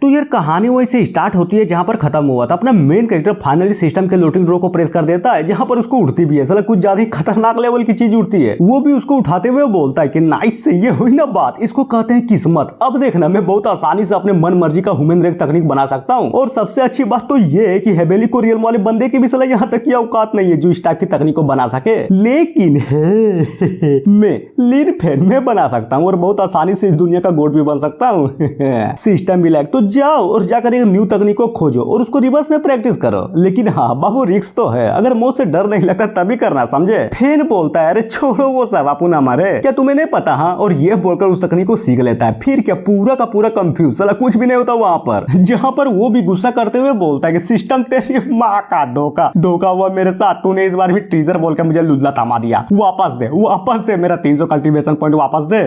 तो यार कहानी वैसे स्टार्ट होती है जहां पर खत्म हुआ था। अपना मेन कैरेक्टर फाइनली सिस्टम के लोडिंग ड्रॉ को प्रेस कर देता है, जहां पर उसको उड़ती भी है। साला कुछ ज्यादा ही खतरनाक लेवल की चीज उड़ती है। वो भी उसको उठाते हुए बोलता है कि नाइस से ये हुई ना बात, इसको कहते हैं किस्मत। अब देखना मैं बहुत आसानी से अपने मन मर्जी का ह्यूमन रेक तकनीक बना सकता हूँ। और सबसे अच्छी बात तो ये है कि हेबेली कोरियल वाले बंदे की भी साला यहाँ तक की औकात नहीं है जो इस टाइप की तकनीक को बना सके। लेकिन मैं लीन फैन में बना सकता हूँ और बहुत आसानी से इस दुनिया का गोड भी बन सकता हूँ। सिस्टम भी लाइक तो जाओ और जाकर एक न्यू तकनीक को खोजो और उसको रिवर्स में प्रैक्टिस करो। लेकिन हाँ बाबू रिस्क तो है, अगर मौत से डर नहीं लगता तभी करना, समझे। फैन बोलता है अरे छोड़ो वो सब, आपू ना मारे, क्या तुम्हें नहीं पता। हाँ, और ये बोलकर उस तकनीक को सीख लेता है। फिर क्या पूरा का पूरा कंफ्यूज, साला कुछ भी नहीं होता वहां पर। जहां पर वो भी गुस्सा करते हुए बोलता है कि सिस्टम तेरी माँ का धोखा हुआ मेरे साथ, तूने इस बार भी टीजर बोलकर मुझे लुल्ला थमा दिया। वापस दे मेरा 300 कल्टीवेशन पॉइंट वापस दे।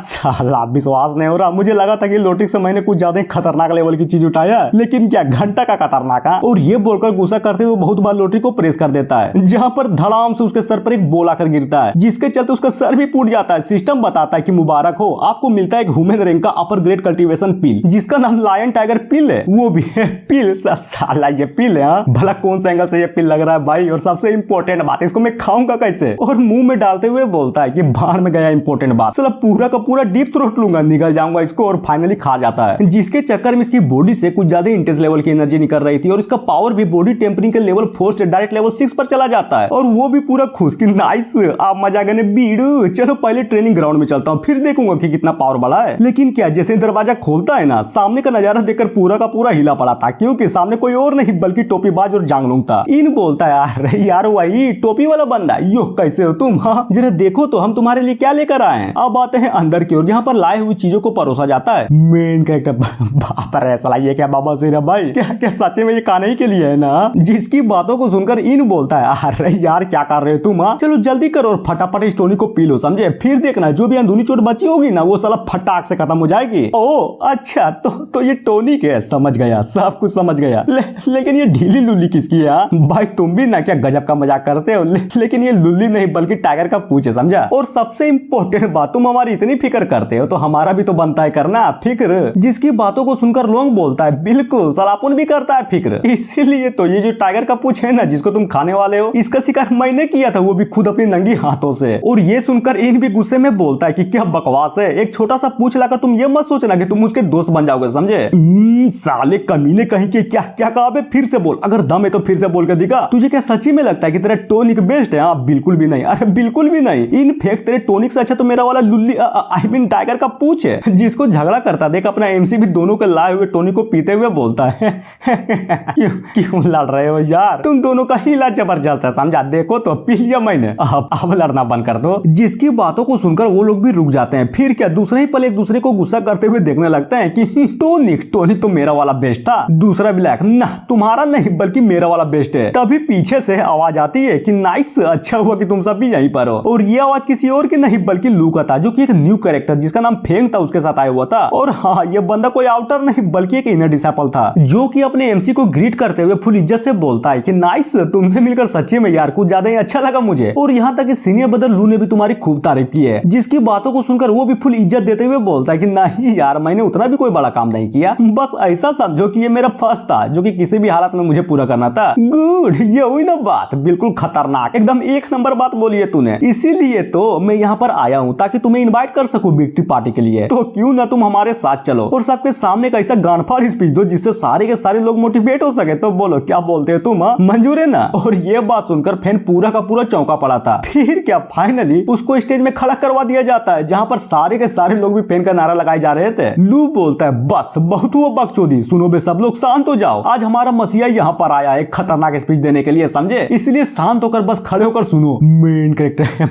साला विश्वास नहीं हो रहा, मुझे लगा था कि लोटिक से मैंने कुछ ज्यादा खतरनाक लेवल की चीज उठाया, लेकिन क्या घंटा का खतरनाक। और ये बोलकर गुस्सा करते हुए बहुत बार लोटरी को प्रेस कर देता है, जहां पर धड़ाम से उसके सर पर एक बोल आकर गिरता है, जिसके चलते उसका सर भी फूट जाता है। सिस्टम बताता है कि मुबारक हो, आपको मिलता है एक ह्यूमन रैंक का अपर ग्रेड कल्टीवेशन पिल, जिसका नाम लायन टाइगर पिल है। वो भी है पिल, साला ये पिल है। भला कौन सा एंगल से ये पिल लग रहा है भाई। और सबसे इंपॉर्टेंट बात, इसको मैं खाऊंगा कैसे। और मुंह में डालते हुए बोलता है कि बाहर में गया इंपॉर्टेंट बात, साला पूरा का पूरा डीप थ्रोट लूंगा, निगल जाऊंगा इसको। और फाइनली खा जाता है, जिसके चक्कर में इसकी बॉडी से कुछ ज्यादा इंटेंस लेवल की एनर्जी निकल रही थी और इसका पावर भी बॉडी टेम्परिंग के लेवल 4 से डायरेक्ट लेवल 6 पर चला जाता है। और वो भी पूरा खुश कि नाइस, आप मजा करने बीड़ू, चलो पहले ट्रेनिंग ग्राउंड में चलता हूँ, फिर देखूंगा कि कितना पावर बढ़ा है। लेकिन क्या जैसे दरवाजा खोलता है ना, सामने का नजारा देखकर पूरा का पूरा हिला पड़ा था, क्योंकि सामने कोई और नहीं बल्कि टोपीबाज और जांगलुंग था। इन बोलता है अरे यार वही टोपी वाला बंदा, यो कैसे हो तुम, हाँ जरा देखो तो हम तुम्हारे लिए क्या लेकर आए हैं। अब आते हैं अंदर की ओर, जहाँ पर लाए हुई चीजों को परोसा जाता है। मेन कैरेक्टर बाप रे साला ये क्या बाबा सिरा भाई, क्या सच्चे में ये खाने ही के लिए है ना। जिसकी बातों को सुनकर इन बोलता है अरे यार क्या कर रहे हो तुम, चलो जल्दी करो और फटाफट इस टोनी को पी लो, समझे। फिर देखना जो भी अंदरूनी चोट बची होगी ना, वो साला फटाक से खत्म हो जाएगी। ओ अच्छा तो ये टोनी के, समझ गया, सब कुछ समझ गया। लेकिन ये ढीली लुल्ली किसकी है भाई। तुम भी ना क्या गजब का मजाक करते हो। लेकिन ये लुल्ली नहीं बल्कि टाइगर का पूछ है, समझा। और सबसे इंपॉर्टेंट बात, तुम हमारी इतनी फिक्र करते हो तो हमारा भी तो बनता है करना फिक्र। जिसकी बातों को सुनकर लोंग बोलता है बिल्कुल सलापुन भी करता है फिक्र। इसीलिए तो ये जो टाइगर का पूछ है ना, जिसको तुम खाने वाले हो, इसका शिकार मैंने किया था, वो भी खुद अपनी नंगी हाथों से। और ये सुनकर इन भी गुस्से में बोलता है कि क्या बकवास है, एक छोटा सा पूछ लाकर तुम ये मत सोचना कि तुम उसके दोस्त बन जाओगे, समझे। साले कमीने कहीं के, क्या क्या कहा बे, फिर से बोल, अगर दम है तो फिर से बोल के दिखा। तुझे क्या सच्ची में लगता है कि तेरा टोनिक बेस्ट है। बिल्कुल भी नहीं, अरे बिल्कुल भी नहीं। इनफैक्ट तेरे टोनिक से अच्छा तो मेरा वाला लुल्ली आई मीन टाइगर का पूछ है। जिसको झगड़ा करता देख अपना एमसी भी दोनों के लाए हुए टोनिक को पीते हुए बोलता है क्यों लड़ रहे हो यार, तुम दोनों का ही इलाज जबरदस्त है, समझा। देखो तो पी लिया मैंने, अब लड़ना बंद कर दो। जिसकी बातों को सुनकर वो लोग भी रुक जाते हैं। फिर क्या दूसरे ही पल एक दूसरे को गुस्सा करते हुए देखने लगते हैं कि टोनिक तो मेरा वाला बेस्ट था। दूसरा भी लाइक ना तुम्हारा नहीं बल्कि मेरा वाला बेस्ट है। तभी पीछे से आवाज आती है कि नाइस, अच्छा हुआ कि तुम सब भी यहीं पर हो। और ये आवाज किसी और की नहीं बल्कि लू का था, जो कि एक न्यू कैरेक्टर जिसका नाम फेंग था उसके साथ आया हुआ था। और हाँ, ये बंदा कोई आउटर नहीं बल्कि एक इनर डिसाइपल था, जो कि अपने एमसी को ग्रीट करते हुए फुल इज्जत से बोलता है कि नाइस, तुमसे मिलकर सच्ची में यार कुछ ज्यादा ही अच्छा लगा मुझे। और यहाँ तक कि सीनियर ब्रदर लू ने भी तुम्हारी खूब तारीफ की है। जिसकी बातों को सुनकर वो भी फुल इज्जत देते हुए बोलता है कि नहीं यार, मैंने उतना भी कोई बड़ा काम नहीं किया, बस ऐसा समझो कि ये मेरा फर्स्ट था जो कि किसी भी हालत में मुझे पूरा करना था। गुड, ये हुई ना बात, बिल्कुल खतरनाक, एकदम एक नंबर बात बोली है तूने। इसीलिए तो मैं यहाँ पर आया हूँ ताकि तुम्हें इनवाइट कर सकूं बिग पार्टी के लिए। तो क्यों ना तुम हमारे साथ चलो और सबके सामने एक ऐसा गांडफाड़ स्पीच दो जिससे सारे के सारे लोग मोटिवेट हो सके। तो बोलो क्या बोलते हो तुम, मंजूर है ना। और ये बात सुनकर फैन पूरा का पूरा चौंका पड़ा था। फिर क्या फाइनली उसको स्टेज में खड़ा करवा दिया जाता है, जहाँ पर सारे के सारे लोग भी फैन का नारा लगाए जा रहे थे। लू बोलता है बस बहुत हुआ बकचोदी, सुनो बे सब लोग शांत हो जाओ, आज हमारा मसीहा यहाँ पर आया है खतरनाक स्पीच देने के लिए, समझे। इसलिए शांत होकर बस खड़े होकर सुनो। मेन कैरेक्टर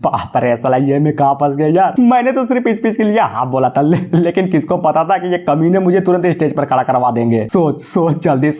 बाप रे साला, ये मैं कहाँ फंस गया यार। मैंने तो सिर्फ स्पीच के लिए हाँ बोला था, लेकिन किसको पता था कि ये कमीने मुझे तुरंत स्टेज पर खड़ा करवा देंगे। सोच जल्दी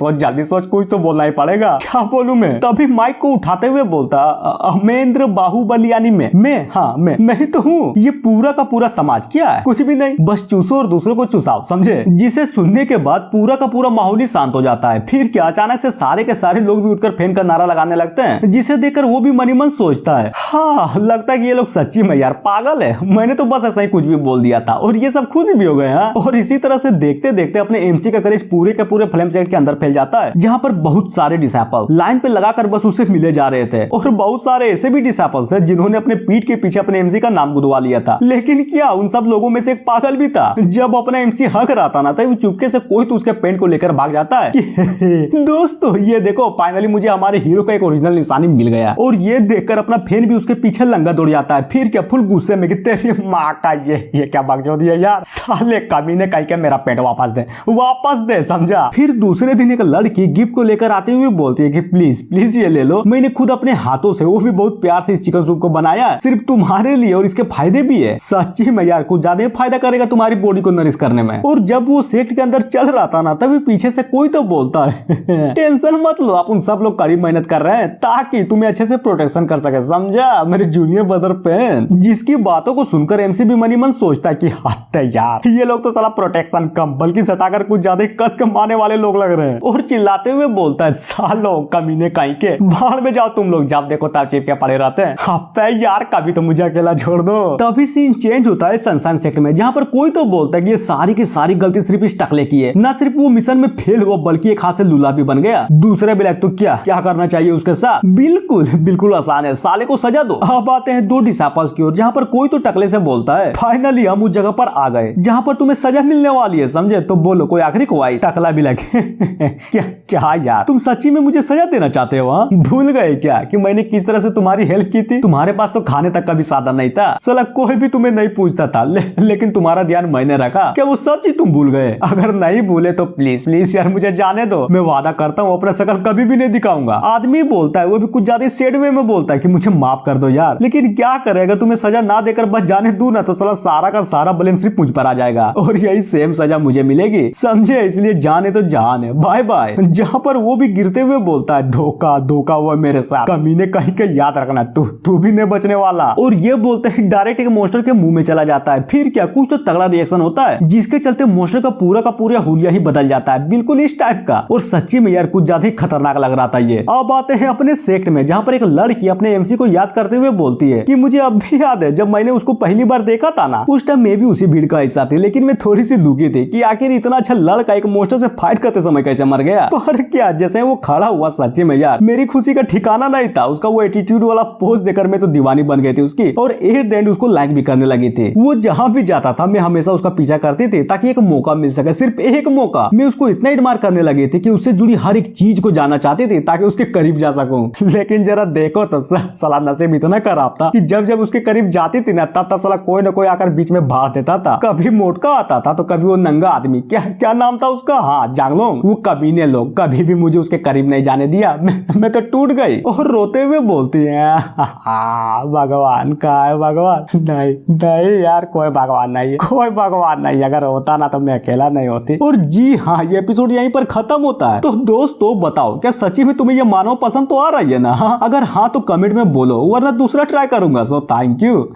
सोच, कुछ तो बोलना ही पड़ेगा। क्या बोलूं मैं। तभी माइक को उठाते हुए बोलता अमेंद्र बाहुबली यानी मैं ही तो हूँ। ये पूरा का पूरा समाज क्या है, कुछ भी नहीं, बस चूसो और दूसरों को चुसाओ, समझे। जिसे सुनने के बाद पूरा का पूरा माहौल ही शांत हो जाता है। फिर क्या अचानक से सारे के सारे लोग भी उठकर फैन का नारा लगाने लगते हैं, जिसे देखकर वो भी मनी मन सोचता है हाँ लगता है कि ये लोग सच्ची में यार पागल है। मैंने तो तो बस ऐसा ही कुछ भी बोल दिया था और ये सब खुश भी हो गए हैं। और इसी तरह से देखते देखते अपने एमसी का करेज पूरे के पूरे फ्लेम सेट के अंदर फैल जाता है, जहाँ पर बहुत सारे डिसाइपल लाइन पे लगाकर बस उससे मिले जा रहे थे। और बहुत सारे ऐसे भी डिसाइपल्स थे जिन्होंने अपने पीठ के पीछे अपने एमसी का नाम गुदवा लिया था। लेकिन क्या उन सब लोगों में से एक पागल भी था, जब अपना एमसी हक रहा था ना तभी चुपके से कोई तो उसके पेंट को लेकर भाग जाता है कि दोस्तों ये देखो फाइनली मुझे हमारे हीरो का एक ओरिजिनल निशानी मिल गया। और ये देखकर अपना फैन भी उसके पीछे लंगा दौड़ जाता है। फिर क्या फुल गुस्से में कि तेरी माँ का ये क्या बकचोदी है यार, साले कमीने कहीं के मेरा पेंट वापस दे समझा। फिर दूसरे दिन एक लड़की गिफ्ट को लेकर आते हुए बोलती है कि प्लीज प्लीज ये ले लो, मैंने खुद अपने हाथों से वो भी बहुत प्यार से इस चिकन सूप को बनाया है, सिर्फ तुम्हारे लिए, और इसके फायदे भी है। सच्ची में यार कुछ ज्यादा फायदा करेगा तुम्हारी बॉडी को नरिश करने में। और जब वो सेक्ट के अंदर चल रहा था ना तभी पीछे से कोई तो बोलता है टेंशन मत लो, अपन सब लोग कड़ी मेहनत कर रहे हैं ताकि तुम्हें अच्छे से प्रोटेक्शन कर सके, समझा मेरे जूनियर ब्रदर पेन। जिसकी बातों को सुनकर एमसी भी मनी मन सोचता है कि हद है यार, ये लोग तो साला प्रोटेक्शन कम बल्कि सटाकर कुछ ज्यादा कस के मारने वाले लोग लग रहे हैं। और चिल्लाते हुए बोलता है सालो कमीने कहीं के, बाहर में जाओ तुम लोग, जब देखो तब चिपके पड़े रहते हैं। हफ्ते यार कभी तो मुझे अकेला छोड़ दो। तभी सीन चेंज होता है सनशाइन सेक्टर में, जहाँ पर कोई तो बोलता है कि ये सारी की सारी गलती सिर्फ इस टकले की है, न सिर्फ वो मिशन में फेल हुआ बल्कि एक हाथ से लूला भी बन गया। दूसरे ब्लैक तो क्या करना चाहिए उसके साथ, बिल्कुल आसान है, साले को सजा दो। अब आते हैं दो डिसाइपल्स की ओर, जहाँ पर कोई तो टकले से बोलता है फाइनली हम उस जगह पर आ गए जहाँ पर तुम्हें सजा मिलने वाली है, समझे। तो बोलो कोई आखिरी ख्वाहिश। टकला भी लगे क्या यार तुम सच्ची में मुझे सजा देना चाहते हो? भूल गए क्या कि मैंने किस तरह से तुम्हारी हेल्प की थी? तुम्हारे पास तो खाने तक का भी साधन नहीं था, साला कोई भी तुम्हें नहीं पूछता था, लेकिन तुम्हारा ध्यान मैंने रखा। क्या वो सब चीज तुम भूल गए? अगर नहीं भूले तो प्लीज यार मुझे जाने दो, मैं वादा करता हूँ अपना शकल कभी भी नहीं दिखाऊंगा। आदमी बोलता है, वो भी कुछ ज्यादा सैड वे में बोलता है कि मुझे माफ कर दो यार, लेकिन क्या करेगा, तुम्हें सजा ना देकर बस जाने दूं ना तो साला सारा का सारा ब्लेम सिर्फ मुझ पर आ जाएगा और यही सेम सजा मुझे मिलेगी, समझे। इसलिए जाने तो जान है, बाय बाय। जहाँ पर वो भी गिरते हुए बोलता है धोखा हुआ मेरे साथ, कमीने कहीं के याद रखना, तू भी नहीं बचने वाला। और ये बोलते हैं डायरेक्ट एक मॉन्स्टर के मुंह में चला जाता है। फिर क्या कुछ तो तगड़ा रिएक्शन होता है जिसके चलते मॉन्स्टर का पूरा हुलिया ही बदल जाता है, बिल्कुल इस टाइप का। और सच्ची में यार कुछ ज्यादा ही खतरनाक लग रहा था ये। अब आते हैं अपने सेक्ट में, जहाँ पर एक लड़की अपने एमसी को याद करते हुए बोलती है कि मुझे अब भी याद है जब मैंने उसको पहली बार देखा था ना, उस टाइम मैं भी उसी भीड़ का हिस्सा थी, लेकिन मैं थोड़ी सी दुखी थी कि आखिर इतना अच्छा लड़का एक मॉन्स्टर से फाइट करते समय कैसे मर गया। पर क्या जैसे वो खड़ा हुआ, सच्ची में यार मेरी खुशी का ठिकाना नहीं था। उसका वो एटीट्यूड वाला पोज देकर मैं तो दीवानी बन गई थी उसकी, और एट द एंड उसको लाइक भी करने लगी थी। वो जहां भी जाता था मैं हमेशा उसका पीछा करती थी ताकि एक मौका मिल सके, सिर्फ एक मौका। मैं उसको इतना एडमायर करने लगी थी कि उससे जुड़ी हर एक चीज को जानना चाहती थी ताकि उसके करीब जा सकूं। लेकिन जरा देखो तो साला नसीब इतना खराब था कि जब उसके करीब जाती थी ना तब साला कोई ना कोई आकर बीच में भाग देता था। कभी मोटका आता था तो कभी वो नंगा आदमी, क्या नाम था उसका, हाँ जांगलोंग। वो कमीने लोग कभी भी मुझे उसके करीब नहीं जाने दिया। मैं तो टूट गई। और रोते हुए बोलती है भगवान का है, भगवान नहीं यार, कोई भगवान नहीं, अगर होता ना तो मैं अकेला नहीं होती। और जी हाँ, ये एपिसोड यहीं पर खत्म होता है। तो दोस्तों बताओ क्या सच्ची में तुम्हें ये मानव पसंद तो आ रही है ना? अगर हाँ तो कमेंट में बोलो, वरना दूसरा ट्राई करूंगा। So thank you.